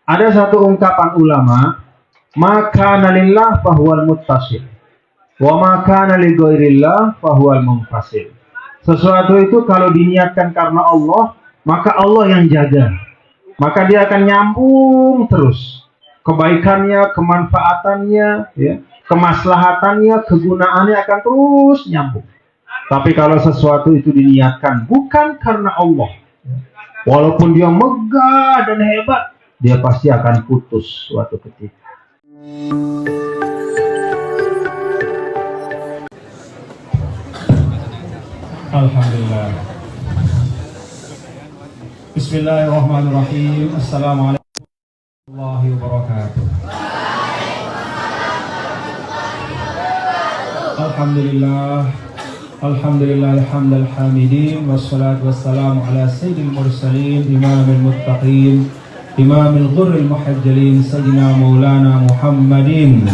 Ada satu ungkapan ulama, maka nalillah fahuwal muttasil, wa maka naligairillah fahuwal munfasil. Sesuatu itu kalau diniatkan karena Allah, maka Allah yang jaga. Maka dia akan nyambung terus. Kebaikannya, kemanfaatannya, ya, kemaslahatannya, kegunaannya akan terus nyambung. Tapi kalau sesuatu itu diniatkan bukan karena Allah, walaupun dia megah dan hebat, dia pasti akan putus suatu ketika. Alhamdulillah. Bismillahirrahmanirrahim. Assalamualaikum warahmatullahi wabarakatuh. Alhamdulillah. Alhamdulillah alhamdul hamidin wassalatu wassalamu ala sayyidil mursalin imamil muttaqin imamil ghurril muhajjalin sayyidina maulana Muhammadin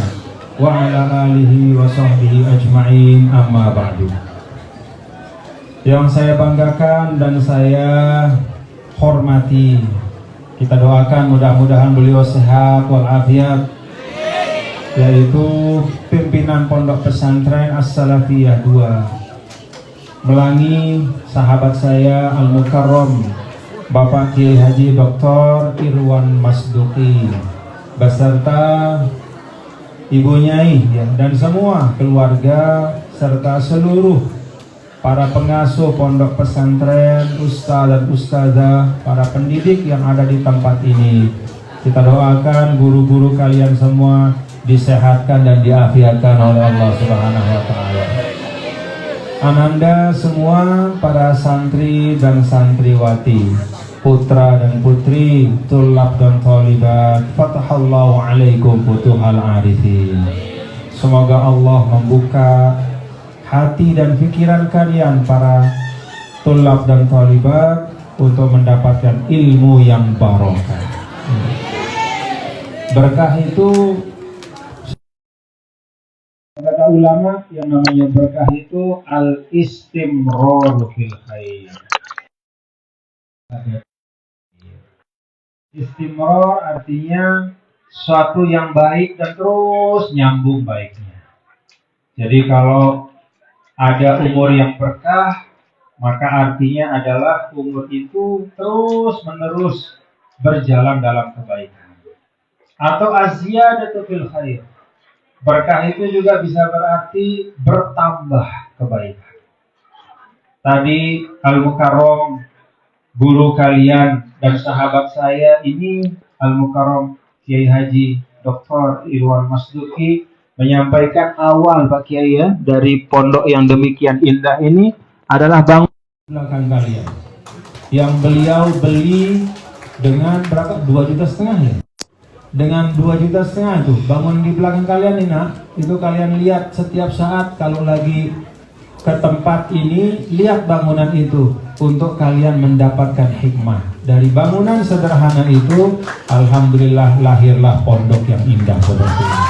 wa ala alihi wa sahbihi ajma'in, amma ba'du. Yang saya banggakan dan saya hormati, kita doakan mudah-mudahan beliau sehat walafiat, yaitu pimpinan Pondok Pesantren As-Salafiyah 2 Melangi, sahabat saya Al-Mukarram Bapak Kiai Haji Dr. Irwan Masduki beserta Ibu Nyai, ya, dan semua keluarga serta seluruh para pengasuh pondok pesantren, ustaz dan ustazah, para pendidik yang ada di tempat ini. Kita doakan guru-guru kalian semua disehatkan dan diafiatkan oleh Allah Subhanahu wa taala. Ananda semua para santri dan santriwati, putra dan putri, tulab dan tholibat, fatahallahu alaikum futuhal arifin. Semoga Allah membuka hati dan pikiran kalian para tulab dan tholibat untuk mendapatkan ilmu yang barokah. Berkah itu, kata ulama, yang namanya berkah itu al-istimrar fil khair. Istimrar artinya suatu yang baik dan terus nyambung baiknya. Jadi kalau ada umur yang berkah, maka artinya adalah umur itu terus menerus berjalan dalam kebaikan. Atau aziyadatu fil khair. Berkah itu juga bisa berarti bertambah kebaikan. Tadi Al-Mukarram, guru kalian dan sahabat saya ini, Al-Mukarram Kiai Haji Dr. Irwan Masduki, menyampaikan awal Pak Kiai, ya, dari pondok yang demikian indah ini adalah bangun belakang kalian yang beliau beli dengan berapa? 2,5 juta ya? Dengan 2,5 juta itu bangun di belakang kalian ini, nak. Itu kalian lihat setiap saat kalau lagi ke tempat ini, lihat bangunan itu untuk kalian mendapatkan hikmah. Dari bangunan sederhana itu, alhamdulillah lahirlah pondok yang indah seperti ini.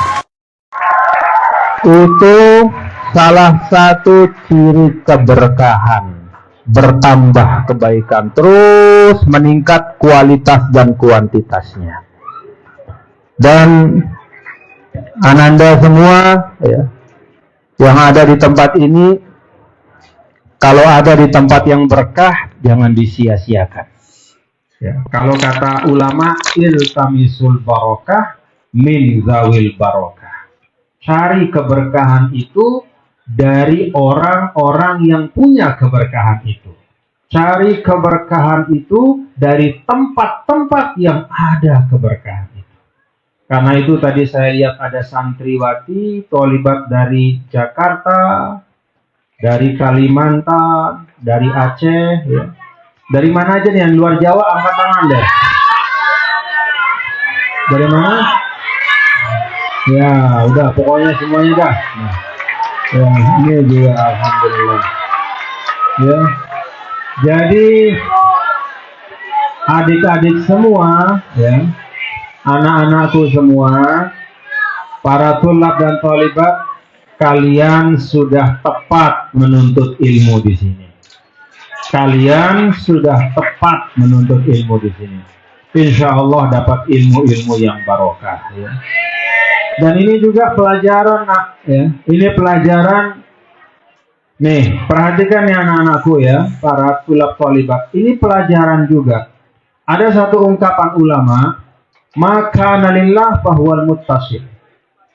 Itu salah satu ciri keberkahan, bertambah kebaikan, terus meningkat kualitas dan kuantitasnya. Dan ananda semua, ya, yang ada di tempat ini, kalau ada di tempat yang berkah, jangan disia-siakan. Ya, kalau kata ulama, iltamisul barokah min zawil barokah. Cari keberkahan itu dari orang-orang yang punya keberkahan itu. Cari keberkahan itu dari tempat-tempat yang ada keberkahan itu. Karena itu tadi saya lihat ada santriwati, tholibat dari Jakarta, dari Kalimantan, dari Aceh, ya. Dari mana aja nih yang luar Jawa, angkat tangan deh. Dari mana? Ya, udah, pokoknya semuanya dah. Nah, ya, ini juga alhamdulillah. Ya. Jadi adik-adik semua, ya, anak-anakku semua, para tulab dan tholibat, kalian sudah tepat menuntut ilmu di sini. Kalian sudah tepat menuntut ilmu di sini. insya Allah dapat ilmu-ilmu yang barokah. Ya. Dan ini juga pelajaran, nak. Ya. Ini pelajaran. Nih, perhatikan ya anak-anakku ya, para tulab tholibat. Ini pelajaran juga. Ada satu ungkapan ulama, maka nalillah fahuwal muttasil,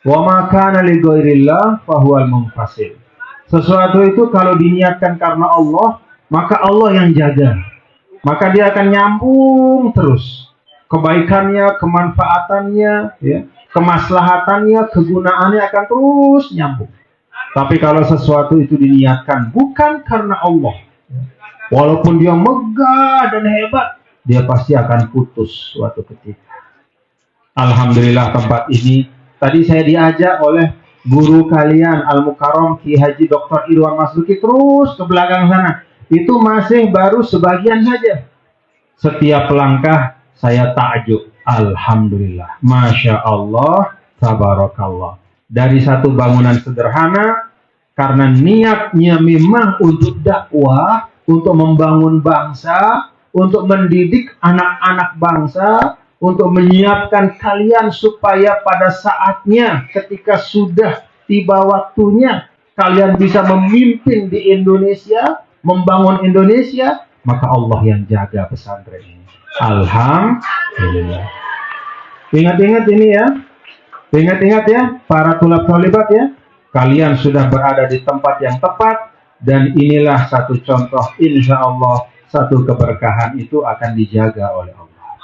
wa maka naligairillah fahuwal munfasil. Sesuatu itu kalau diniatkan karena Allah, maka Allah yang jaga. Maka dia akan nyambung terus. Kebaikannya, kemanfaatannya, ya, kemaslahatannya, kegunaannya akan terus nyambung. Tapi kalau sesuatu itu diniatkan bukan karena Allah, walaupun dia megah dan hebat, dia pasti akan putus suatu ketika. Alhamdulillah tempat ini, tadi saya diajak oleh guru kalian, Al-Mukarram Ki Haji Dr. Irwan Masduki, terus ke belakang sana. Itu masih baru sebagian saja. Setiap langkah saya takjub. Alhamdulillah. Masya Allah, tabarakallah. Dari satu bangunan sederhana, karena niatnya memang untuk dakwah, untuk membangun bangsa, untuk mendidik anak-anak bangsa, untuk menyiapkan kalian supaya pada saatnya ketika sudah tiba waktunya kalian bisa memimpin di Indonesia, membangun Indonesia, maka Allah yang jaga pesantren ini. Alhamdulillah. Ingat-ingat ini ya. Ingat-ingat ya, para tulab tholibat ya, kalian sudah berada di tempat yang tepat, dan inilah satu contoh, insya Allah, satu keberkahan itu akan dijaga oleh Allah.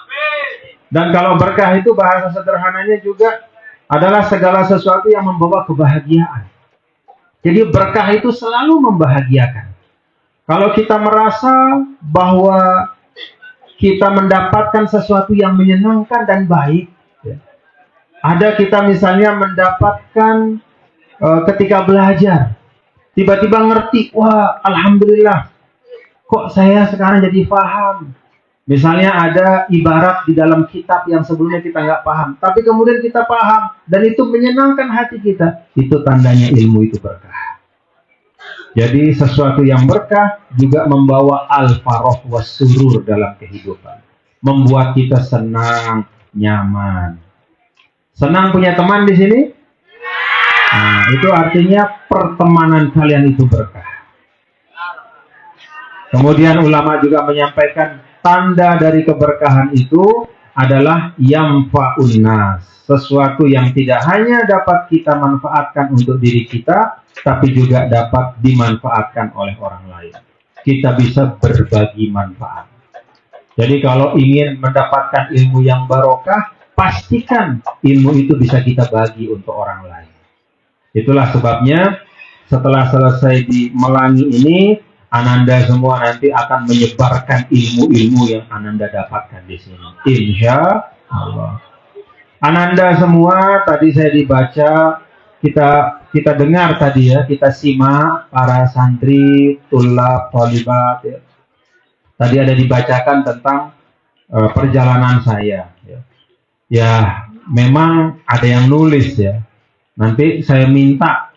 Dan kalau berkah itu bahasa sederhananya juga adalah segala sesuatu yang membawa kebahagiaan. Jadi berkah itu selalu membahagiakan. Kalau kita merasa bahwa kita mendapatkan sesuatu yang menyenangkan dan baik, ada kita misalnya mendapatkan ketika belajar, tiba-tiba ngerti, wah alhamdulillah, kok saya sekarang jadi paham. Misalnya ada ibarat di dalam kitab yang sebelumnya kita nggak paham, tapi kemudian kita paham, dan itu menyenangkan hati kita, itu tandanya ilmu itu berkah. Jadi sesuatu yang berkah juga membawa al-faroh was-surur dalam kehidupan. Membuat kita senang, nyaman. Senang punya teman di sini? Nah, itu artinya pertemanan kalian itu berkah. Kemudian ulama juga menyampaikan tanda dari keberkahan itu adalah yamfa'un nas. Sesuatu yang tidak hanya dapat kita manfaatkan untuk diri kita, tapi juga dapat dimanfaatkan oleh orang lain. Kita bisa berbagi manfaat. Jadi kalau ingin mendapatkan ilmu yang barokah, pastikan ilmu itu bisa kita bagi untuk orang lain. Itulah sebabnya setelah selesai di Melangi ini, Ananda semua nanti akan menyebarkan ilmu-ilmu yang Ananda dapatkan di sini. Insya Allah. Ananda semua tadi saya dibaca, kita dengar tadi ya, kita simak para santri, tulab, tholibat. Ya. Tadi ada dibacakan tentang perjalanan saya. Ya, memang ada yang nulis ya. Nanti saya minta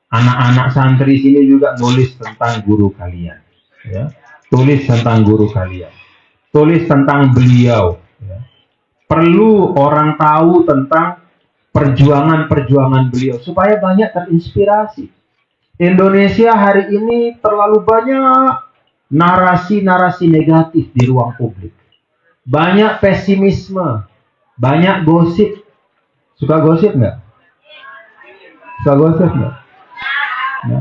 anak-anak santri sini juga nulis tentang guru kalian. Ya. Tulis tentang guru kalian. Tulis tentang beliau. Ya. Perlu orang tahu tentang perjuangan-perjuangan beliau supaya banyak terinspirasi. Indonesia hari ini terlalu banyak narasi-narasi negatif di ruang publik. Banyak pesimisme. Banyak gosip. Suka gosip nggak? Suka gosip nggak? Ya.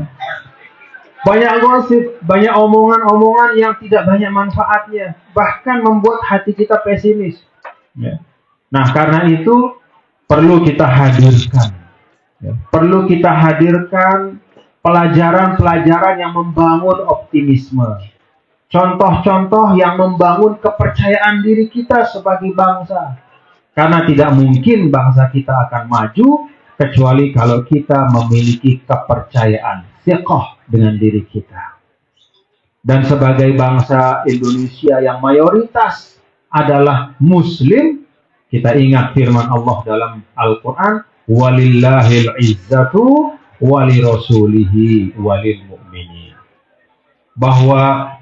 Banyak gosip, banyak omongan-omongan yang tidak banyak manfaatnya. Bahkan membuat hati kita pesimis. Ya. Nah, karena itu perlu kita hadirkan. Ya. Perlu kita hadirkan pelajaran-pelajaran yang membangun optimisme. Contoh-contoh yang membangun kepercayaan diri kita sebagai bangsa. Karena tidak mungkin bangsa kita akan maju kecuali kalau kita memiliki kepercayaan, thiqah dengan diri kita. Dan sebagai bangsa Indonesia yang mayoritas adalah Muslim, kita ingat firman Allah dalam Al-Quran, walillahil izzatu walirasulihi walil mu'minin. Bahwa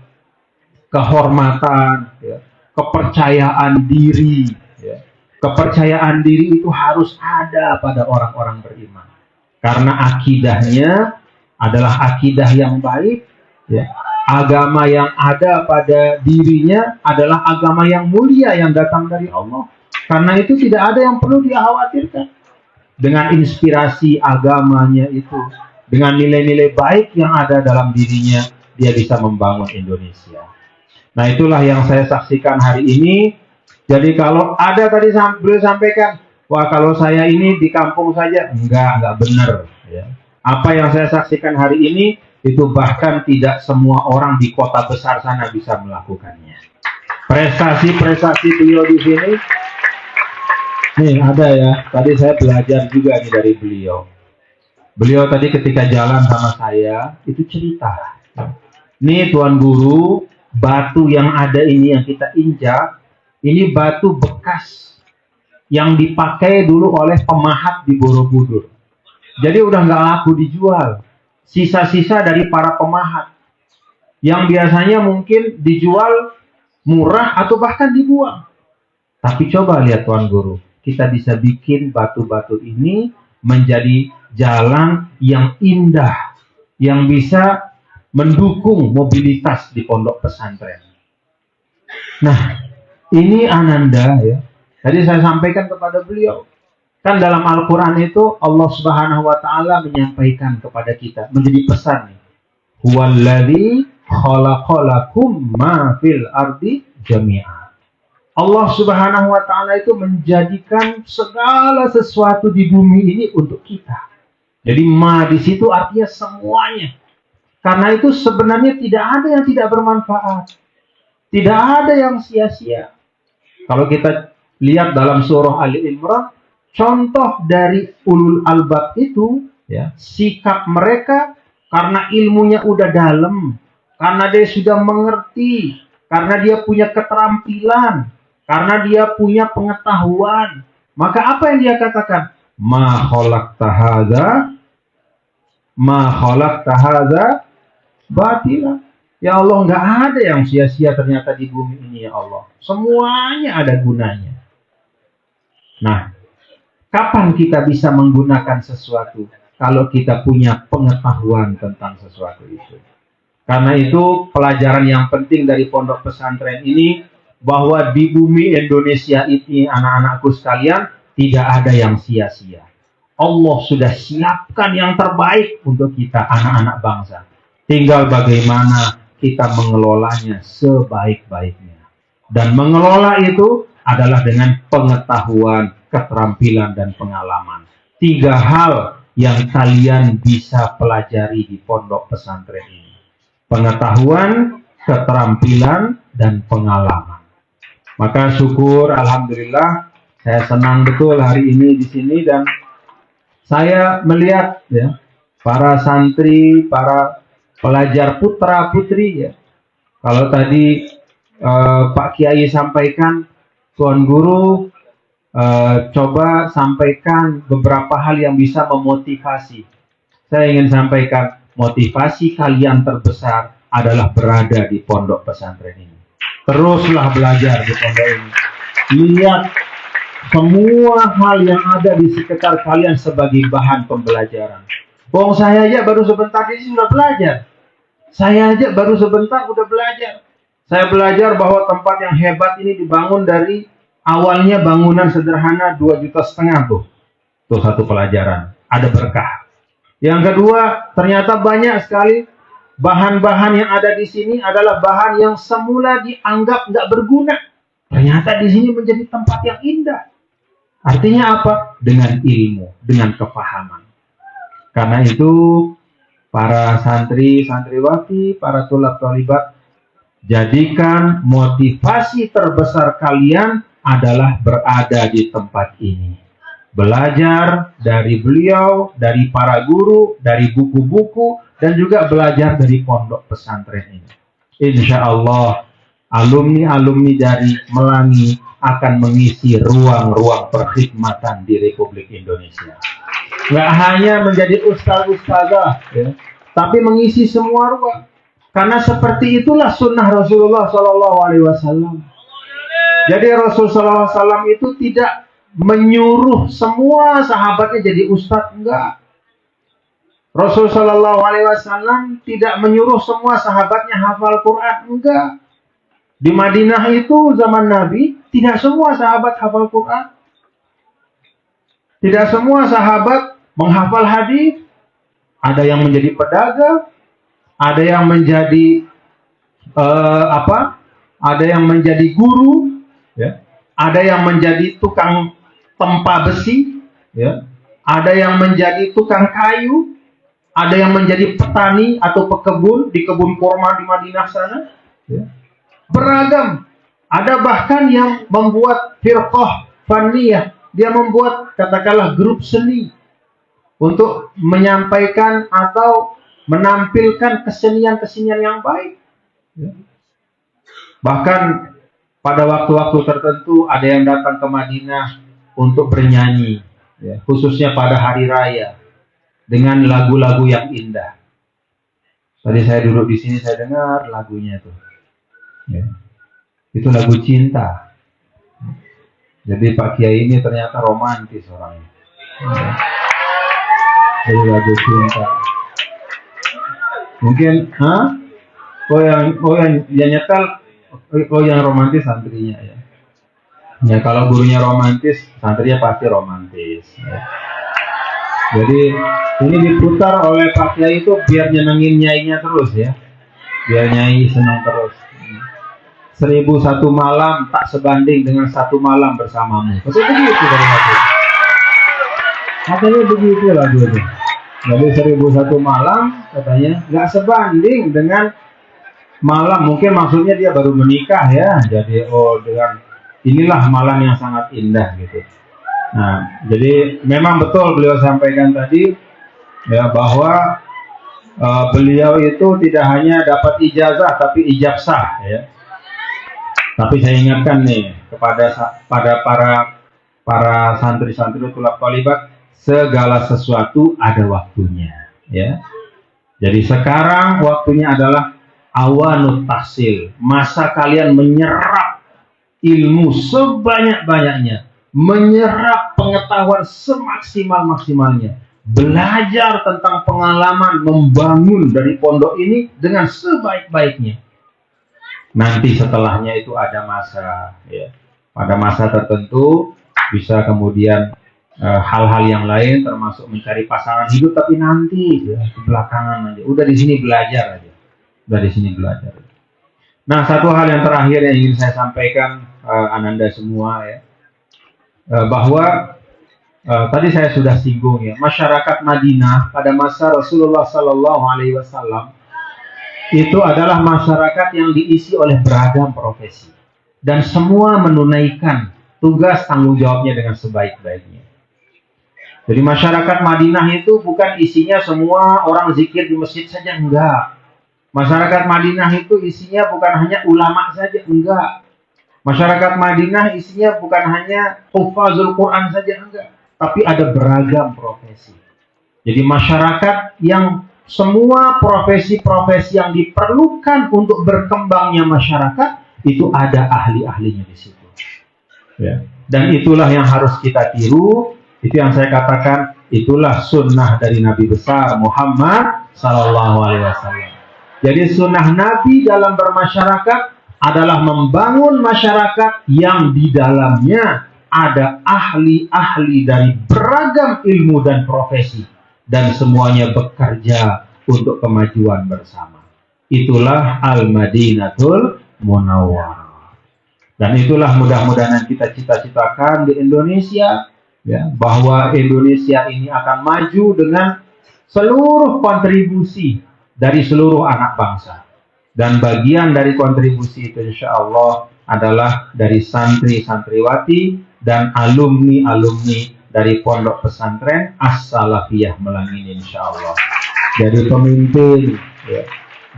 kehormatan, ya, kepercayaan diri. Ya. Kepercayaan diri itu harus ada pada orang-orang beriman. Karena akidahnya adalah akidah yang baik. Ya. Agama yang ada pada dirinya adalah agama yang mulia yang datang dari Allah. Karena itu tidak ada yang perlu dia khawatirkan. Dengan inspirasi agamanya itu, dengan nilai-nilai baik yang ada dalam dirinya, dia bisa membangun Indonesia. Nah, itulah yang saya saksikan hari ini. Jadi kalau ada tadi beliau sampaikan, wah kalau saya ini di kampung saja, enggak benar. Ya. Apa yang saya saksikan hari ini, itu bahkan tidak semua orang di kota besar sana bisa melakukannya. Prestasi-prestasi beliau di sini, nih ada ya, tadi saya belajar juga nih dari beliau. Beliau tadi ketika jalan sama saya, itu cerita. Nih Tuan Guru, batu yang ada ini yang kita injak, ini batu bekas yang dipakai dulu oleh pemahat di Borobudur. Jadi udah nggak laku dijual. Sisa-sisa dari para pemahat yang biasanya mungkin dijual murah atau bahkan dibuang. Tapi coba lihat Tuan Guru, kita bisa bikin batu-batu ini menjadi jalan yang indah, yang bisa mendukung mobilitas di pondok pesantren. Nah, ini Ananda ya. Tadi saya sampaikan kepada beliau. Kan dalam Al-Quran itu Allah Subhanahu wa Ta'ala menyampaikan kepada kita, menjadi pesan nih. Huwallazi khalaqalakum ma fil ardi jami'a. Allah Subhanahu wa Ta'ala itu menjadikan segala sesuatu di bumi ini untuk kita. Jadi ma di situ artinya semuanya. Karena itu sebenarnya tidak ada yang tidak bermanfaat. Tidak ada yang sia-sia. Kalau kita lihat dalam surah Ali Imran, contoh dari ulul albab itu, ya, sikap mereka karena ilmunya udah dalam, karena dia sudah mengerti, karena dia punya keterampilan, karena dia punya pengetahuan. Maka apa yang dia katakan? Ma khalaqta hadza batila. Ya Allah, nggak ada yang sia-sia ternyata di bumi ini ya Allah. Semuanya ada gunanya. Nah, kapan kita bisa menggunakan sesuatu? Kalau kita punya pengetahuan tentang sesuatu itu. Karena itu pelajaran yang penting dari pondok pesantren ini, bahwa di bumi Indonesia ini anak-anakku sekalian, tidak ada yang sia-sia. Allah sudah siapkan yang terbaik untuk kita anak-anak bangsa. Tinggal bagaimana kita mengelolanya sebaik-baiknya. Dan mengelola itu adalah dengan pengetahuan, keterampilan, dan pengalaman. 3 hal yang kalian bisa pelajari di pondok pesantren ini. Pengetahuan, keterampilan, dan pengalaman. Maka syukur, alhamdulillah, saya senang betul hari ini di sini, dan saya melihat ya para santri, para pelajar putra putri ya. Kalau tadi Pak Kiai sampaikan, Tuan Guru coba sampaikan beberapa hal yang bisa memotivasi. Saya ingin sampaikan, motivasi kalian terbesar adalah berada di pondok pesantren ini. Teruslah belajar di pondok ini. Lihat semua hal yang ada di sekitar kalian sebagai bahan pembelajaran. Wong saya aja baru sebentar di sini sudah belajar. Saya aja baru sebentar udah belajar. Saya belajar bahwa tempat yang hebat ini dibangun dari awalnya bangunan sederhana 2,5 juta tuh. Tuh satu pelajaran. Ada berkah. Yang kedua, ternyata banyak sekali bahan-bahan yang ada di sini adalah bahan yang semula dianggap nggak berguna. Ternyata di sini menjadi tempat yang indah. Artinya apa? Dengan ilmu, dengan kepahaman. Karena itu, para santri, santriwati, para tulab-tolibat, jadikan motivasi terbesar kalian adalah berada di tempat ini. Belajar dari beliau, dari para guru, dari buku-buku, dan juga belajar dari pondok pesantren ini. Insya Allah, alumni-alumni dari Melangi akan mengisi ruang-ruang perkhidmatan di Republik Indonesia. Nggak hanya menjadi ustaz-ustazah, ya, tapi mengisi semua ruang. Karena seperti itulah sunnah Rasulullah SAW. Jadi Rasulullah SAW itu tidak menyuruh semua sahabatnya jadi ustadz, enggak. Rasulullah SAW tidak menyuruh semua sahabatnya hafal Quran, enggak. Di Madinah itu zaman Nabi tidak semua sahabat hafal Quran, tidak semua sahabat menghafal hadis. Ada yang menjadi pedagang, ada yang menjadi ada yang menjadi guru, ya. Ada yang menjadi tukang tempa besi, ya. Ada yang menjadi tukang kayu, ada yang menjadi petani atau pekebun di kebun kurma di Madinah sana, ya. Beragam. Ada bahkan yang membuat firqah faniyah, dia membuat katakanlah grup seni untuk menyampaikan atau menampilkan kesenian-kesenian yang baik. Ya. Bahkan pada waktu-waktu tertentu ada yang datang ke Madinah untuk bernyanyi, ya, khususnya pada hari raya dengan lagu-lagu yang indah. Tadi saya duduk di sini, saya dengar lagunya tuh, ya. Itu lagu cinta. Jadi Pak Kiai ini ternyata romantis orangnya. Ya. Jadi lagu cinta. Mungkin, yang nyetel, yang romantis santrinya, ya. Ya, kalau gurunya romantis, santrinya pasti romantis. Ya. Jadi ini diputar oleh Pak Kiai itu biar nyenengin nyainya terus, ya. Biar nyai senang terus. 1001 malam tak sebanding dengan 1 malam bersamamu. Betul begitu dari lagu. Katanya begitu lagu itu. Jadi 1001 malam katanya nggak sebanding dengan malam. Mungkin maksudnya dia baru menikah, ya. Jadi dengan inilah malam yang sangat indah gitu. Nah, jadi memang betul beliau sampaikan tadi, ya, bahwa beliau itu tidak hanya dapat ijazah tapi ijabsah, ya. Tapi saya ingatkan nih kepada para santri-santri tulab tholibat, segala sesuatu ada waktunya, ya. Jadi sekarang waktunya adalah awanut tahsil, masa kalian menyerap ilmu sebanyak-banyaknya, menyerap pengetahuan semaksimal-maksimalnya, belajar tentang pengalaman membangun dari pondok ini dengan sebaik-baiknya. Nanti setelahnya itu ada masa, ya. Pada masa tertentu bisa kemudian hal-hal yang lain termasuk mencari pasangan hidup, tapi nanti, ya, di belakangan aja. Udah di sini belajar aja. Udah di sini belajar. Nah, satu hal yang terakhir yang ingin saya sampaikan Ananda semua, ya, bahwa tadi saya sudah singgung, ya, masyarakat Madinah pada masa Rasulullah SAW itu adalah masyarakat yang diisi oleh beragam profesi dan semua menunaikan tugas tanggung jawabnya dengan sebaik-baiknya. Jadi masyarakat Madinah itu bukan isinya semua orang zikir di masjid saja, enggak. Masyarakat Madinah itu isinya bukan hanya ulama saja, enggak. Masyarakat Madinah isinya bukan hanya hufazul Quran saja, enggak. Tapi ada beragam profesi. Jadi masyarakat yang semua profesi-profesi yang diperlukan untuk berkembangnya masyarakat itu ada ahli-ahlinya di situ. Ya. Dan itulah yang harus kita tiru. Itu yang saya katakan, itulah sunnah dari Nabi besar Muhammad Sallallahu Alaihi Wasallam. Jadi sunnah Nabi dalam bermasyarakat adalah membangun masyarakat yang di dalamnya ada ahli-ahli dari beragam ilmu dan profesi. Dan semuanya bekerja untuk kemajuan bersama. Itulah Al-Madinatul Munawwarah. Dan itulah mudah-mudahan kita cita-citakan di Indonesia, ya, bahwa Indonesia ini akan maju dengan seluruh kontribusi dari seluruh anak bangsa. Dan bagian dari kontribusi itu insya Allah adalah dari santri-santriwati dan alumni-alumni dari pondok pesantren As-Salafiyah Melangin insya Allah. Jadi pemimpin, ya.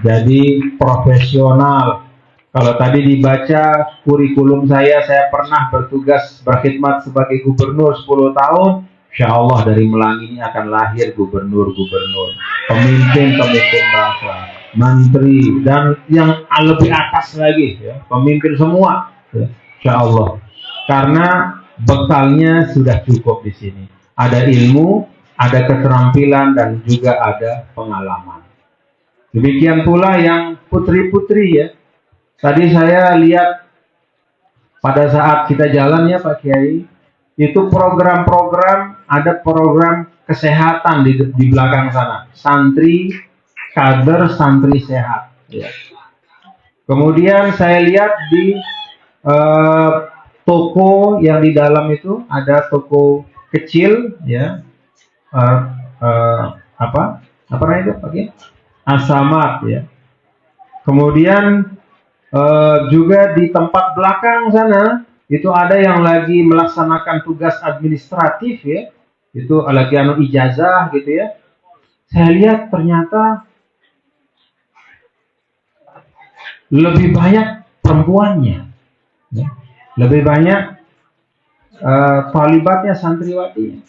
Jadi profesional. Kalau tadi dibaca kurikulum saya pernah bertugas berkhidmat sebagai gubernur 10 tahun. Insya Allah dari Melangin ini akan lahir gubernur-gubernur, pemimpin-pemimpin bangsa, menteri, dan yang lebih atas lagi, ya, pemimpin semua. Ya. Insya Allah. Karena bekalnya sudah cukup di sini. Ada ilmu, ada keterampilan, dan juga ada pengalaman. Demikian pula yang putri-putri ya. Tadi saya lihat pada saat kita jalan ya Pak Kiai, itu program-program, ada program kesehatan di belakang sana. Santri, kader, santri sehat. Ya. Kemudian saya lihat di toko yang di dalam itu ada toko kecil ya. Apa namanya itu Pak Kiai? Asamat ya. Kemudian juga di tempat belakang sana itu ada yang lagi melaksanakan tugas administratif ya. Itu lagi ijazah gitu ya. Saya lihat ternyata lebih banyak perempuannya. Ya. Lebih banyak talibatnya, santriwatinya.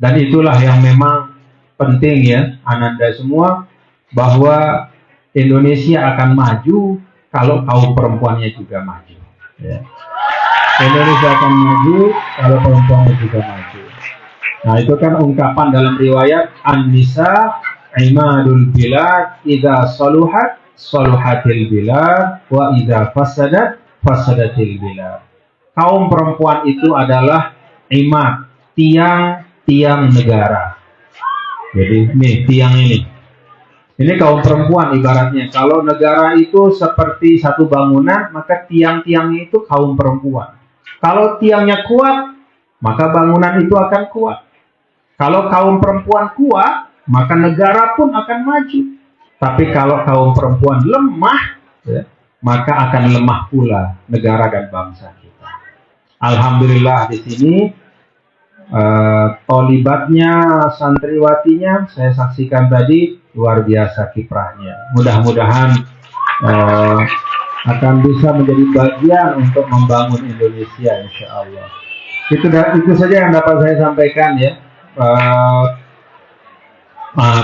Dan itulah yang memang penting ya, Ananda semua, bahwa Indonesia akan maju kalau kaum perempuannya juga maju. Ya. Indonesia akan maju kalau perempuannya juga maju. Nah itu kan ungkapan dalam riwayat An-Nisa imadul bilad idza saluhat saluhatil bilad wa idza fasadat fasadatil bilad. Kaum perempuan itu adalah imad, tiang-tiang negara. Jadi nih tiang ini. Ini kaum perempuan ibaratnya. Kalau negara itu seperti satu bangunan, maka tiang-tiangnya itu kaum perempuan. Kalau tiangnya kuat, maka bangunan itu akan kuat. Kalau kaum perempuan kuat, maka negara pun akan maju. Tapi kalau kaum perempuan lemah, ya, maka akan lemah pula negara dan bangsa kita. Alhamdulillah di sini tolibatnya, santriwatinya saya saksikan tadi luar biasa kiprahnya. Mudah-mudahan akan bisa menjadi bagian untuk membangun Indonesia, insya Allah. Itu saja yang dapat saya sampaikan ya.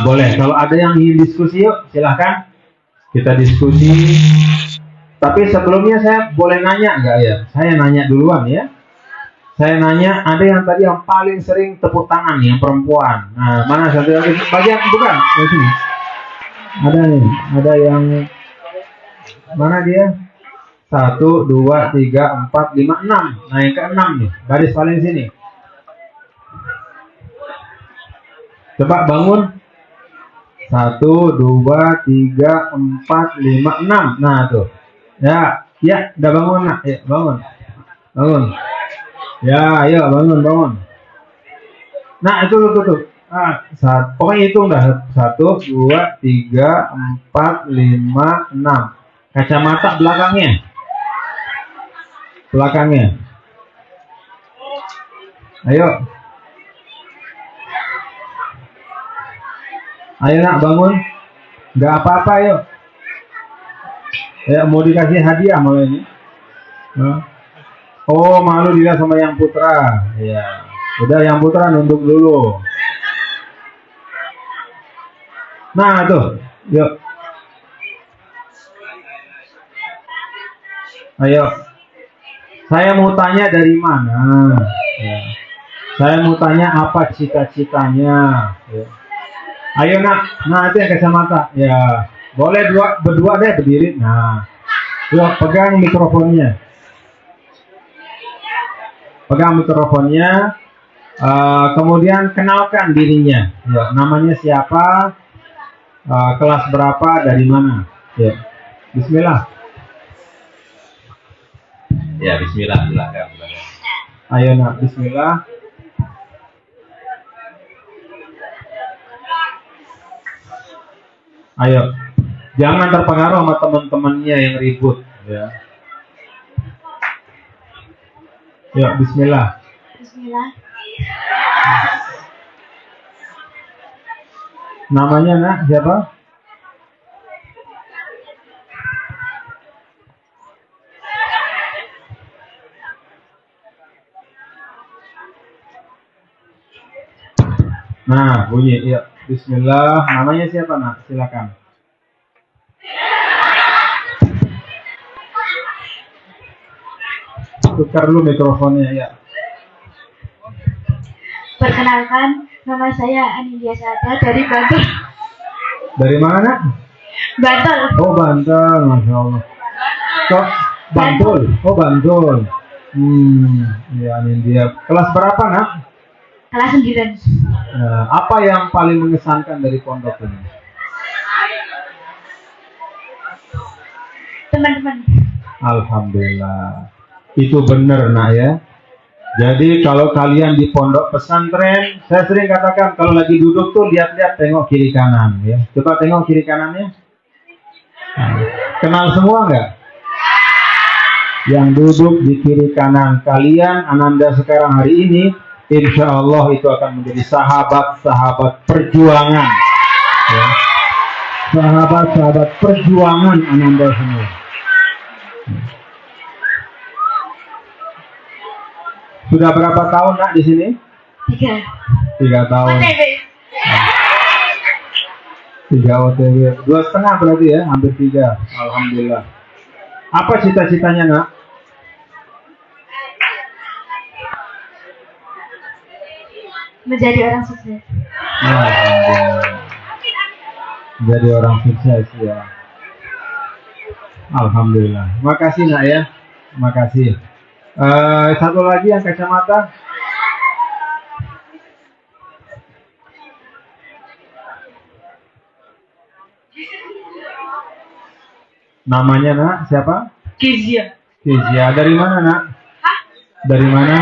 Boleh, kalau ada yang ingin diskusi yuk silahkan kita diskusi. Tapi sebelumnya saya boleh nanya nggak ya? Saya nanya duluan ya. Saya nanya, ada yang tadi yang paling sering tepuk tangan, yang perempuan. Nah, mana satu bagian bukan? Di sini. Ada nih, ada yang mana dia? 1, 2, 3, 4, 5, 6. Nah, yang ke-6 nih, garis paling sini. Coba bangun. 1, 2, 3, 4, 5, 6. Nah, tuh. Ya, udah bangun nak. Ya, bangun. Bangun. Ya, ayo bangun. Nah, itu. Pokoknya hitung dah. 1, 2, 3, 4, 5, 6. Kacamata belakangnya. Ayo nak bangun. Gak apa-apa yuk. Ya, mau dikasih hadiah mau ini. Oh, malu dilihat sama yang putra. Ya. Udah yang putra nunduk dulu. Nah, tuh. Yuk. Ayo. Saya mau tanya dari mana? Ya. Saya mau tanya apa cita-citanya. Ya. Ayo nak. Nah, itu yang kacamata. Ya. Boleh berdua deh berdiri. Nah. Yuk, pegang mikrofonnya. Kemudian kenalkan dirinya. Ya, namanya siapa? Kelas berapa? Dari mana? Ya. Bismillah. Ya, bismillah. Ayo nak, bismillah. Ayo. Jangan terpengaruh sama teman-temannya yang ribut. Ya. Ya, bismillah. Namanya nak siapa? Nah, bunyi. Ya, bismillah. Namanya siapa nak? Silakan. tukar dulu mikrofonnya ya. Perkenalkan, nama saya Anindya Sada dari Bantul. Dari mana, Nak? Bantul. Oh, Banten, Masya Allah. Kok Bantul? Oh, Bantul. Ya, Anindya. Kelas berapa, Nak? Kelas 9. Apa yang paling mengesankan dari pondok ini? Teman-teman. Alhamdulillah. Itu benar, Nak ya. Jadi kalau kalian di pondok pesantren, saya sering katakan kalau lagi duduk tuh lihat-lihat, tengok kiri kanan ya. Coba tengok kiri kanannya. Kenal semua nggak? Yang duduk di kiri kanan kalian, Ananda sekarang hari ini, insya Allah itu akan menjadi sahabat-sahabat perjuangan. Ya. Sahabat-sahabat perjuangan Ananda semua. Sudah berapa tahun, Nak, di sini? 3. 3 tahun. OTW. 3 OTW. 2,5 berarti ya, hampir 3. Alhamdulillah. Apa cita-citanya, Nak? Menjadi orang sukses. Alhamdulillah. Jadi orang sukses ya. Alhamdulillah. Makasih, Nak ya. Makasih. Satu lagi yang kacamata. Namanya, Nak, siapa? Kezia. Kezia. Dari mana, Nak? Dari mana?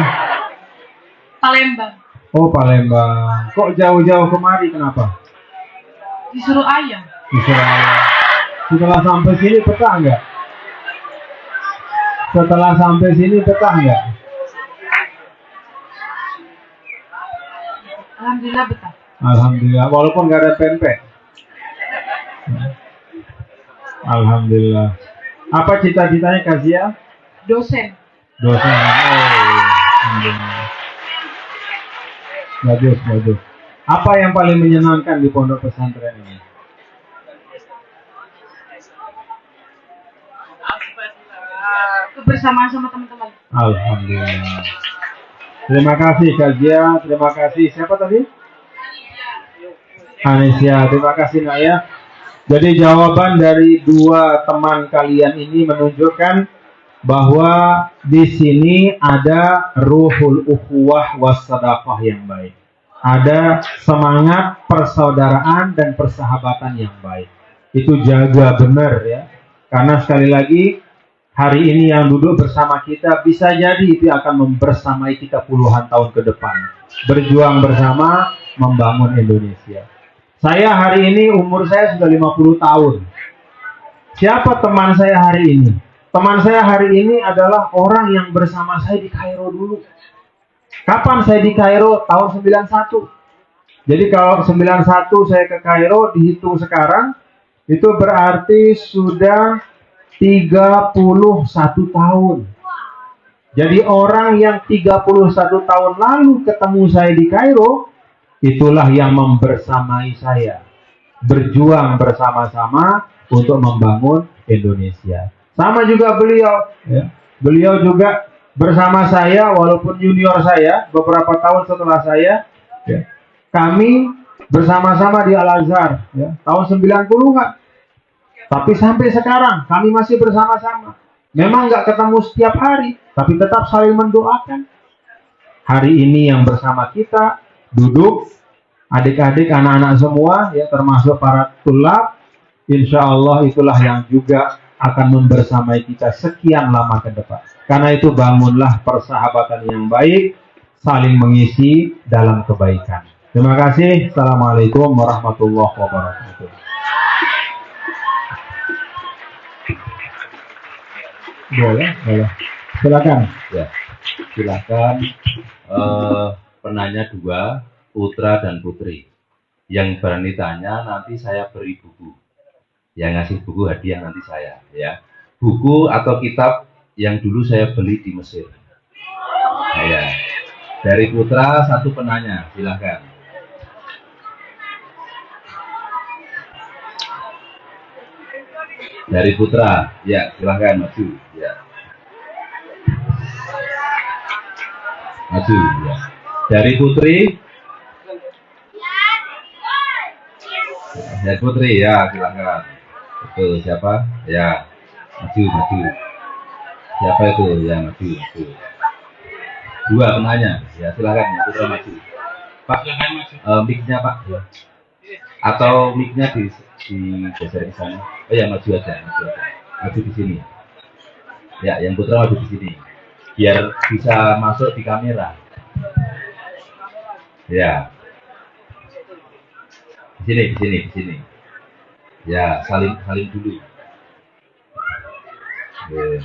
Palembang. Oh, Palembang. Kok jauh-jauh kemari, kenapa? Disuruh ayah. Disuruh ayah. Setelah sampai sini betah nggak? Setelah sampai sini betah nggak? Alhamdulillah betah. Alhamdulillah, walaupun nggak ada pempek. Alhamdulillah. Apa cita-citanya, Kazia? Dosen. Dosen. Alhamdulillah. Bagus, bagus. Apa yang paling menyenangkan di pondok pesantren ini? Kebersamaan sama teman-teman. Alhamdulillah. Terima kasih, Kazia. Terima kasih. Siapa tadi? Anesia. Terima kasih, Naya. Jadi jawaban dari dua teman kalian ini menunjukkan bahwa di sini ada ruhul ukhuwah wassadaqah yang baik. Ada semangat persaudaraan dan persahabatan yang baik. Itu jaga benar ya. Karena sekali lagi hari ini yang duduk bersama kita bisa jadi itu akan membersamai kita puluhan tahun ke depan. Berjuang bersama membangun Indonesia. Saya hari ini umur saya sudah 50 tahun. Siapa teman saya hari ini? Teman saya hari ini adalah orang yang bersama saya di Kairo dulu. Kapan saya di Kairo? Tahun 91. Jadi kalau 91 saya ke Kairo, dihitung sekarang, itu berarti sudah 31 tahun. Jadi orang yang 31 tahun lalu ketemu saya di Kairo, itulah yang membersamai saya. Berjuang bersama-sama untuk membangun Indonesia. Sama juga beliau. Ya. Beliau juga bersama saya, walaupun junior saya, beberapa tahun setelah saya. Ya. Kami bersama-sama di Al-Azhar. Ya. Tahun 90-an. Tapi sampai sekarang kami masih bersama-sama. Memang nggak ketemu setiap hari, tapi tetap saling mendoakan. Hari ini yang bersama kita duduk, adik-adik, anak-anak semua, ya termasuk para tulab, insya Allah itulah yang juga akan membersamai kita sekian lama ke depan. Karena itu bangunlah persahabatan yang baik, saling mengisi dalam kebaikan. Terima kasih. Assalamualaikum warahmatullahi wabarakatuh. Boleh, boleh. Silakan. Ya, silakan. Penanya 2, putra dan putri. Yang berani tanya nanti saya beri buku. Yang ngasih buku hadiah nanti saya. Ya, buku atau kitab yang dulu saya beli di Mesir. Nah, ya. Dari putra 1 penanya, silakan. Dari putra, ya silakan maju. Ya. Maju ya. Dari Putri. Dari Putri ya, silakan. Betul, siapa? Ya. Maju. Siapa itu? Ya, maju. Dua penanya. Ya, silakan ya, Putra maju. Pak, mic-nya Pak. Ya. Atau mic-nya digeser ke sana. Oh ya, maju aja. Maju di sini. Ya, yang Putra maju di sini. Biar bisa masuk di kamera. Ya. Di sini. Ya, salim dulu. Ya.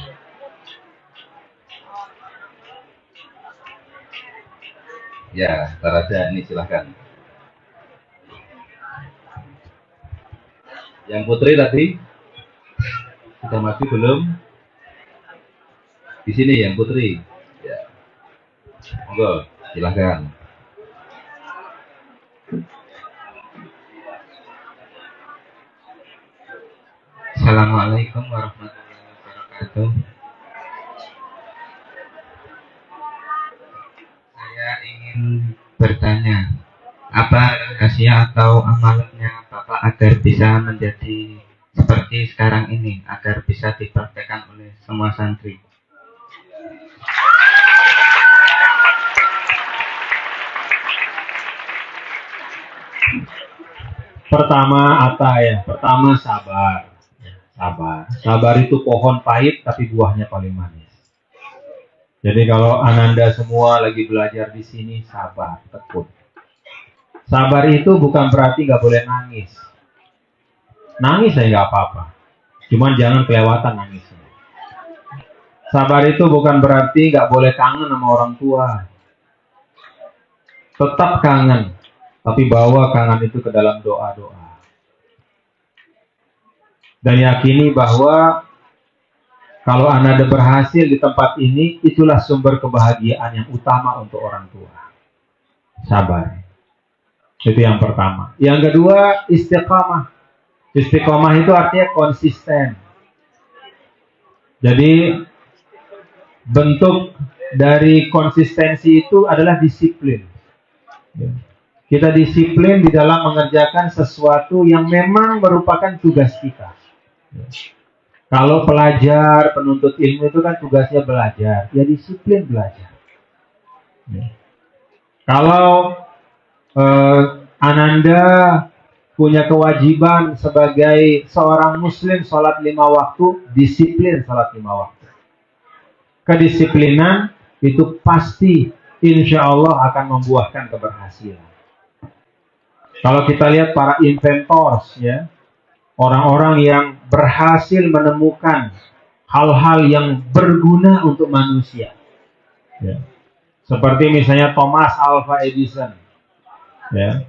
Ya, ntar aja ini silahkan. Yang Putri tadi sudah maju belum? Di sini yang Putri. Ya. Monggo, silahkan. Assalamualaikum warahmatullahi wabarakatuh. Saya ingin bertanya, apa rahasia atau amalannya Bapak agar bisa menjadi seperti sekarang ini, agar bisa dipraktekkan oleh semua santri? Pertama sabar. Sabar itu pohon pahit tapi buahnya paling manis. Jadi kalau Ananda semua lagi belajar di sini, sabar, tekun. Sabar itu bukan berarti nggak boleh nangis. Nangis saya nggak apa-apa. Cuman jangan kelewatan nangisnya. Sabar itu bukan berarti nggak boleh kangen sama orang tua. Tetap kangen, tapi bawa kangen itu ke dalam doa-doa. Dan yakini bahwa kalau Anda berhasil di tempat ini, itulah sumber kebahagiaan yang utama untuk orang tua. Sabar. Itu yang pertama. Yang kedua, istiqamah. Istiqamah itu artinya konsisten. Jadi, bentuk dari konsistensi itu adalah disiplin. Kita disiplin di dalam mengerjakan sesuatu yang memang merupakan tugas kita. Kalau pelajar, penuntut ilmu itu kan tugasnya belajar, ya disiplin belajar. Kalau Ananda punya kewajiban sebagai seorang muslim sholat 5 waktu, disiplin sholat 5 waktu. Kedisiplinan itu pasti insya Allah akan membuahkan keberhasilan. Kalau kita lihat para inventors, ya, orang-orang yang berhasil menemukan hal-hal yang berguna untuk manusia. Ya. Seperti misalnya Thomas Alva Edison. Ya.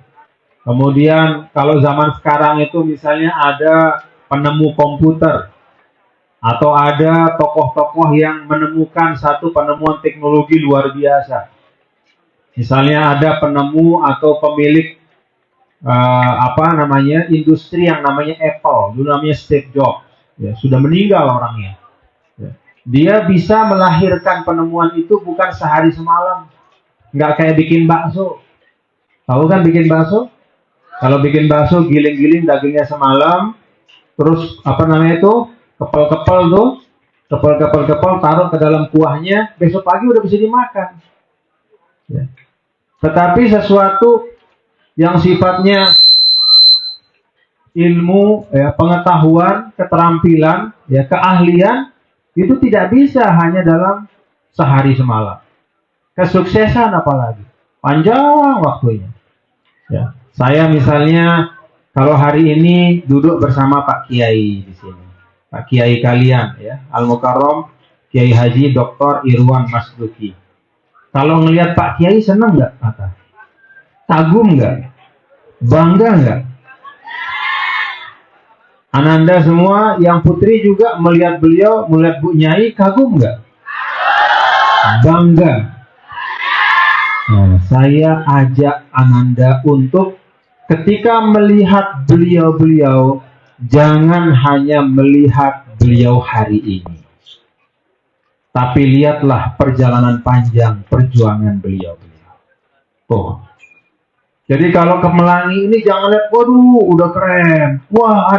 Kemudian kalau zaman sekarang itu misalnya ada penemu komputer. Atau ada tokoh-tokoh yang menemukan satu penemuan teknologi luar biasa. Misalnya ada penemu atau pemilik industri yang namanya Apple, dulu namanya Steve Jobs, ya, sudah meninggal orangnya. Ya. Dia bisa melahirkan penemuan itu bukan sehari semalam, nggak kayak bikin bakso. Tahu kan bikin bakso? Kalau bikin bakso giling-giling dagingnya semalam, terus kepel-kepel taruh ke dalam kuahnya, besok pagi udah bisa dimakan. Ya. Tetapi sesuatu yang sifatnya ilmu, ya, pengetahuan, keterampilan, ya, keahlian, itu tidak bisa hanya dalam sehari semalam. Kesuksesan apalagi, panjang waktunya. Ya. Saya misalnya kalau hari ini duduk bersama Pak Kiai di sini, Pak Kiai kalian, ya, Al-Mukarram Kiai Haji Dr. Irwan Masduki. Kalau ngelihat Pak Kiai senang nggak? Kagum nggak? Bangga nggak? Ananda semua, yang Putri juga melihat beliau, melihat Bu Nyai, kagum nggak? Bangga. Nah, saya ajak Ananda untuk ketika melihat beliau-beliau, jangan hanya melihat beliau hari ini. Tapi lihatlah perjalanan panjang perjuangan beliau. Tuh. Jadi kalau ke Melangi ini jangan lihat, waduh, udah keren. Wah,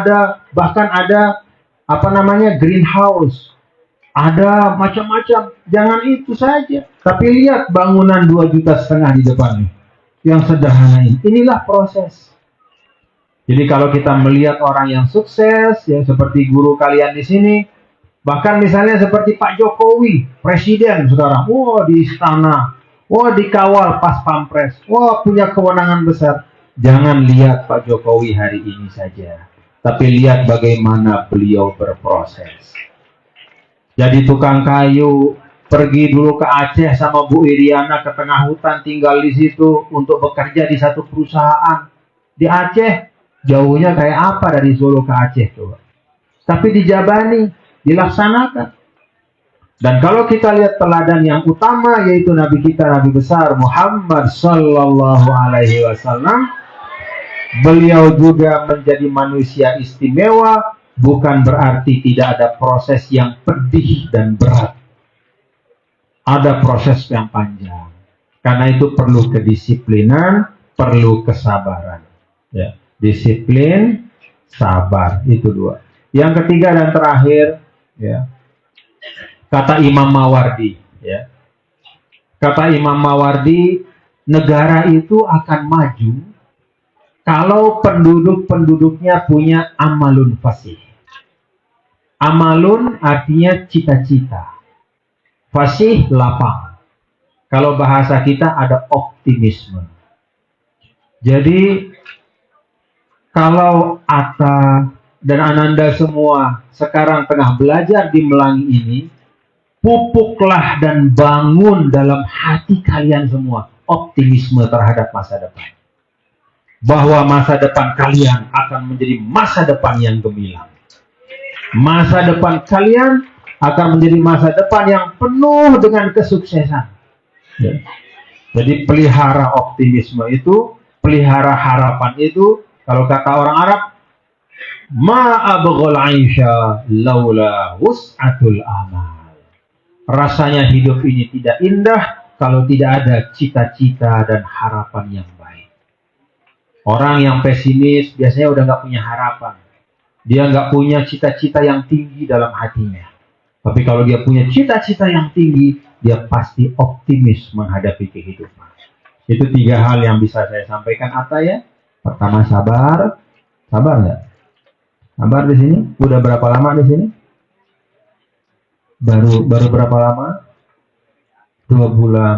bahkan ada greenhouse. Ada macam-macam. Jangan itu saja. Tapi lihat bangunan 2,5 juta di depan nih. Yang sederhana ini. Inilah proses. Jadi kalau kita melihat orang yang sukses, yang seperti guru kalian di sini, bahkan misalnya seperti Pak Jokowi, presiden sekarang, wah di istana, wah dikawal pas pampres, wah punya kewenangan besar. Jangan lihat Pak Jokowi hari ini saja, tapi lihat bagaimana beliau berproses. Jadi tukang kayu, pergi dulu ke Aceh sama Bu Iriana ke tengah hutan, tinggal di situ untuk bekerja di satu perusahaan. Di Aceh, jauhnya kayak apa dari Solo ke Aceh coba. Tapi dijabani, dilaksanakan. Dan kalau kita lihat teladan yang utama, yaitu Nabi kita, Nabi besar Muhammad Sallallahu Alaihi Wasallam, beliau juga menjadi manusia istimewa, bukan berarti tidak ada proses yang pedih dan berat. Ada proses yang panjang. Karena itu perlu kedisiplinan, perlu kesabaran. Ya. Disiplin, sabar, itu dua. Yang ketiga dan terakhir, ya, kata Imam Mawardi, ya, kata Imam Mawardi, negara itu akan maju kalau penduduk-penduduknya punya amalun fasih. Amalun artinya cita-cita, fasih lapang. Kalau bahasa kita ada optimisme. Jadi kalau Atta dan Ananda semua sekarang tengah belajar di Melangi ini, pupuklah dan bangun dalam hati kalian semua optimisme terhadap masa depan. Bahwa masa depan kalian akan menjadi masa depan yang gemilang. Masa depan kalian akan menjadi masa depan yang penuh dengan kesuksesan. Ya. Jadi pelihara optimisme itu, pelihara harapan itu. Kalau kata orang Arab, ma'abghul aisha laula wus'atul amal. Rasanya hidup ini tidak indah kalau tidak ada cita-cita dan harapan yang baik. Orang yang pesimis biasanya udah nggak punya harapan. Dia nggak punya cita-cita yang tinggi dalam hatinya. Tapi kalau dia punya cita-cita yang tinggi, dia pasti optimis menghadapi kehidupan. Itu 3 hal yang bisa saya sampaikan, Atta, ya. Pertama, sabar. Sabar nggak? Sabar di sini? Udah berapa lama di sini? Baru berapa lama? 2 bulan.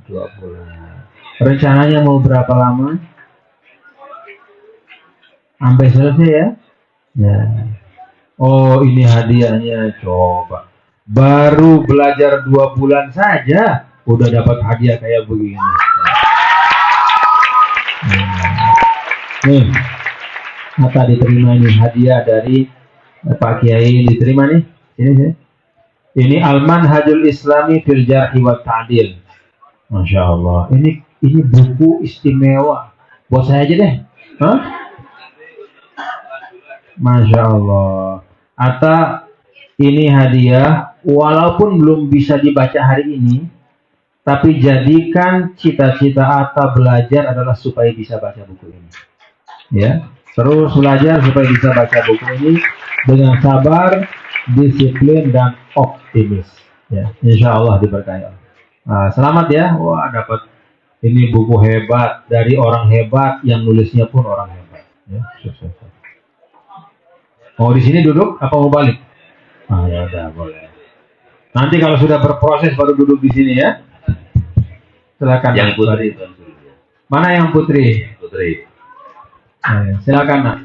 2 bulan. Rencananya mau berapa lama? Sampai selesai ya? Ya. Oh, ini hadiahnya. Coba. Baru belajar 2 bulan saja, udah dapat hadiah kayak begini. Nih, Atta diterima ini hadiah dari Pak Kiai, diterima nih. Ini. Ini Al-Manhajul Islami fil Jarhi wa Ta'dil. Masya Allah. Ini buku istimewa. Buat saya aja deh. Hah? Masya Allah. Atta, ini hadiah. Walaupun belum bisa dibaca hari ini, tapi jadikan cita-cita Atta belajar adalah supaya bisa baca buku ini. Ya, terus belajar supaya bisa baca buku ini dengan sabar, disiplin, dan optimis. Ya, insya Allah diberkahi. Nah, selamat ya. Wah, dapat ini buku hebat dari orang hebat yang nulisnya pun orang hebat. Ya, sukses. Mau di sini duduk apa mau balik? Ya udah, boleh. Nanti kalau sudah berproses baru duduk di sini ya. Silakan. Yang putri. Mana yang putri? Putri. Silakan, Nak.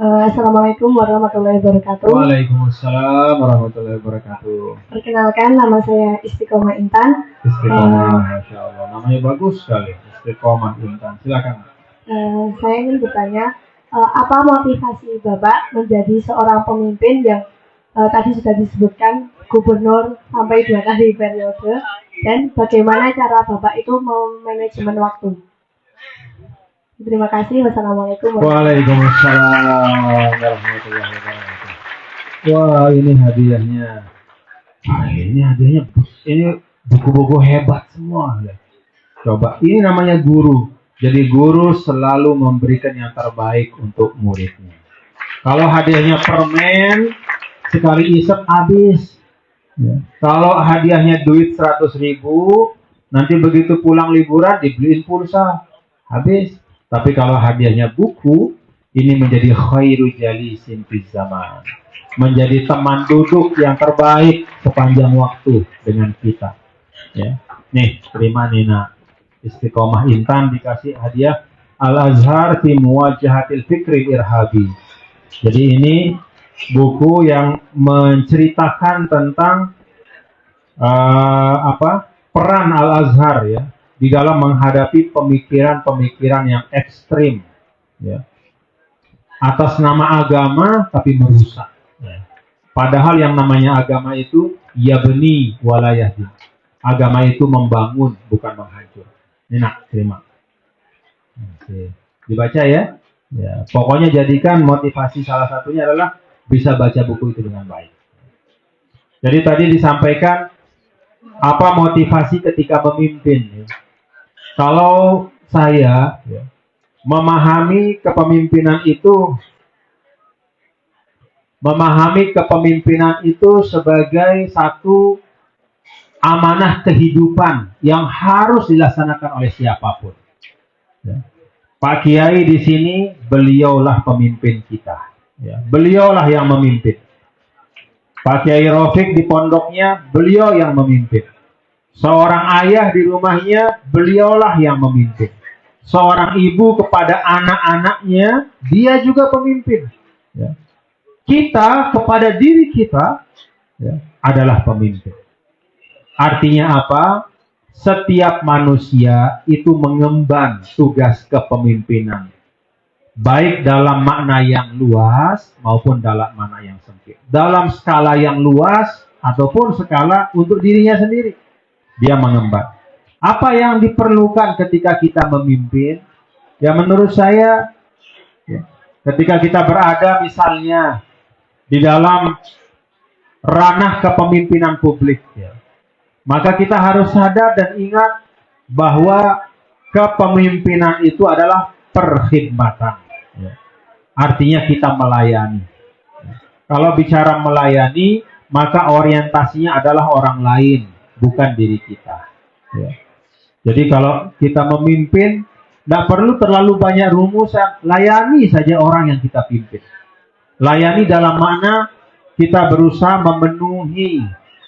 Assalamualaikum warahmatullahi wabarakatuh. Waalaikumsalam warahmatullahi wabarakatuh. Perkenalkan, nama saya Istiqomah Intan. Istiqomah, Masya Allah. Namanya bagus sekali. Istiqomah Intan. Silakan. Saya ingin bertanya, apa motivasi Bapak menjadi seorang pemimpin yang tadi sudah disebutkan gubernur sampai 2 kali periode, dan bagaimana cara Bapak itu memanajemen waktu? Terima kasih. Wassalamualaikum warahmatullahi Waalaikumsalam warahmatullahi wabarakatuh. Wah, ini hadiahnya. Ah, ini hadiahnya. Ini buku-buku hebat semua. Coba, ini namanya guru. Jadi guru selalu memberikan yang terbaik untuk muridnya. Kalau hadiahnya permen, sekali isep habis. Ya. Kalau hadiahnya duit 100.000, nanti begitu pulang liburan dibeliin pulsa, habis. Tapi kalau hadiahnya buku, ini menjadi khairu jalisin fi zaman. Menjadi teman duduk yang terbaik sepanjang waktu dengan kita. Ya. Nih, terima Nina. Istiqomah Intan dikasih hadiah Al-Azhar fi Muwajahatil Fikri Irhabi. Jadi ini buku yang menceritakan tentang peran Al-Azhar ya di dalam menghadapi pemikiran-pemikiran yang ekstrim ya. Atas nama agama tapi merusak ya. Padahal yang namanya agama itu yabni wala yahdi. Agama itu membangun bukan menghancur. Ini nak terima. Oke. Dibaca ya. Ya, pokoknya jadikan motivasi salah satunya adalah bisa baca buku itu dengan baik. Jadi tadi disampaikan apa motivasi ketika memimpin. Kalau saya ya, memahami kepemimpinan itu sebagai satu amanah kehidupan yang harus dilaksanakan oleh siapapun. Ya. Pak Kiai di sini, beliaulah pemimpin kita. Ya, beliaulah yang memimpin. Pak Kiai Rafiq di pondoknya, beliau yang memimpin. Seorang ayah di rumahnya, beliaulah yang memimpin. Seorang ibu kepada anak-anaknya, dia juga pemimpin. Ya. Kita kepada diri kita ya, adalah pemimpin. Artinya apa? Setiap manusia itu mengemban tugas kepemimpinan. Baik dalam makna yang luas maupun dalam makna yang sempit. Dalam skala yang luas ataupun skala untuk dirinya sendiri. Dia mengemban. Apa yang diperlukan ketika kita memimpin? Ya menurut saya, ya, ketika kita berada misalnya di dalam ranah kepemimpinan publik, ya, maka kita harus sadar dan ingat bahwa kepemimpinan itu adalah perkhidmatan. Ya. Artinya kita melayani. Ya. Kalau bicara melayani, maka orientasinya adalah orang lain, bukan diri kita. Ya. Jadi kalau kita memimpin, tidak perlu terlalu banyak rumusan, layani saja orang yang kita pimpin. Layani dalam makna kita berusaha memenuhi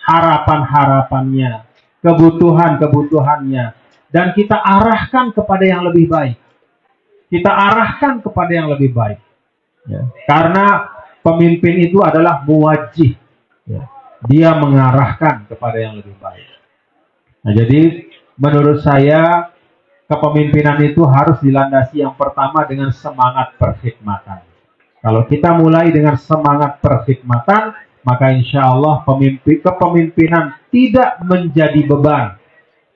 harapan-harapannya, kebutuhan-kebutuhannya, dan kita arahkan kepada yang lebih baik. Kita arahkan kepada yang lebih baik. Ya. Karena pemimpin itu adalah muwajjih. Ya. Dia mengarahkan kepada yang lebih baik. Nah, jadi menurut saya kepemimpinan itu harus dilandasi yang pertama dengan semangat perkhidmatan. Kalau kita mulai dengan semangat perkhidmatan, maka insya Allah kepemimpinan tidak menjadi beban,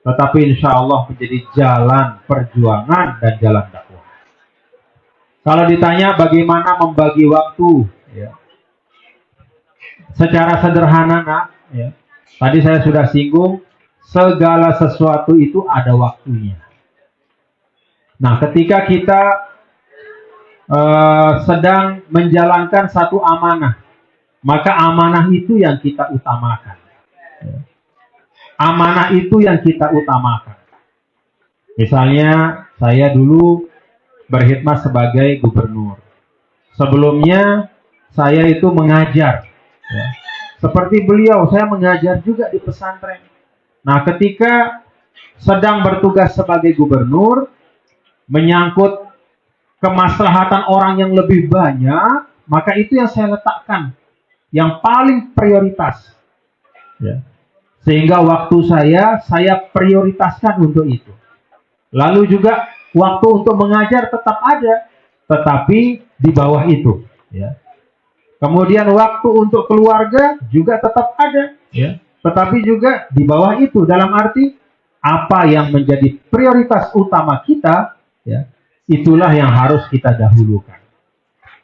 tetapi insya Allah menjadi jalan perjuangan dan jalan dakwah. Kalau ditanya bagaimana membagi waktu, ya, secara sederhana, nak, ya, tadi saya sudah singgung, segala sesuatu itu ada waktunya. Nah, ketika kita sedang menjalankan satu amanah, maka amanah itu yang kita utamakan. Amanah itu yang kita utamakan. Misalnya, saya dulu berkhidmat sebagai gubernur. Sebelumnya, saya itu mengajar. Ya. Seperti beliau, saya mengajar juga di pesantren. Nah, ketika sedang bertugas sebagai gubernur, menyangkut kemaslahatan orang yang lebih banyak, maka itu yang saya letakkan. Yang paling prioritas. Ya. Sehingga waktu saya prioritaskan untuk itu. Lalu juga waktu untuk mengajar tetap ada, tetapi di bawah itu. Ya. Kemudian waktu untuk keluarga juga tetap ada, ya. Tetapi juga di bawah itu. Dalam arti, apa yang menjadi prioritas utama kita, ya, itulah yang harus kita dahulukan.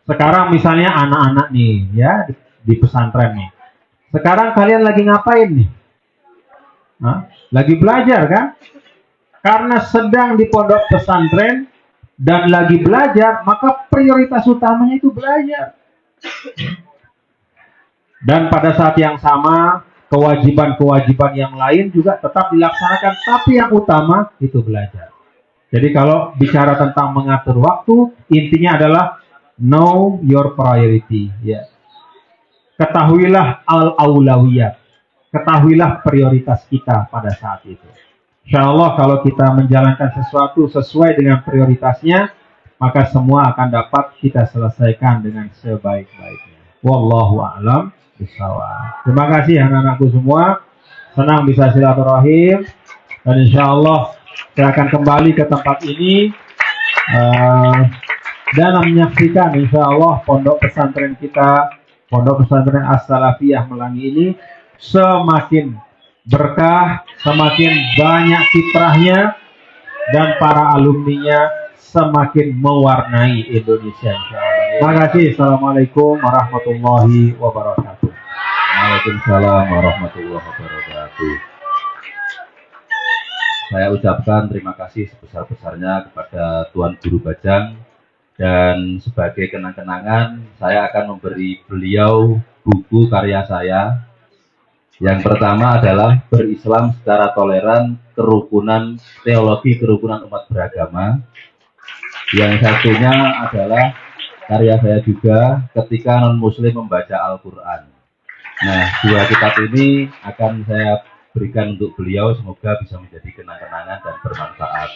Sekarang misalnya anak-anak nih ya di pesantren nih. Sekarang kalian lagi ngapain nih? Hah? Lagi belajar kan? Karena sedang di pondok pesantren dan lagi belajar, maka prioritas utamanya itu belajar. Dan pada saat yang sama, kewajiban-kewajiban yang lain juga tetap dilaksanakan, tapi yang utama itu belajar. Jadi kalau bicara tentang mengatur waktu, intinya adalah know your priority. Ya. Ketahuilah al-aulawiyat. Ketahuilah prioritas kita pada saat itu. Insya Allah kalau kita menjalankan sesuatu sesuai dengan prioritasnya, maka semua akan dapat kita selesaikan dengan sebaik-baiknya. Wallahu a'lam bishawab. Terima kasih anak-anakku semua. Senang bisa silaturahim. Dan insya Allah saya akan kembali ke tempat ini dan menyaksikan insya Allah pondok pesantren kita, pondok pesantren As-Salafiyah Melangi ini semakin berkah, semakin banyak kiprahnya, dan para alumninya semakin mewarnai Indonesia insya Allah. Terima kasih. Assalamualaikum warahmatullahi wabarakatuh. Waalaikumsalam warahmatullahi wabarakatuh. Saya ucapkan terima kasih sebesar-besarnya kepada Tuan Guru Bajang, dan sebagai kenang-kenangan saya akan memberi beliau buku karya saya. Yang pertama adalah Berislam Secara Toleran, Kerukunan Teologi Kerukunan Umat Beragama. Yang satunya adalah karya saya juga, Ketika Non-Muslim Membaca Al-Quran. Nah, dua kitab ini akan saya berikan untuk beliau, semoga bisa menjadi kenang-kenangan dan bermanfaat.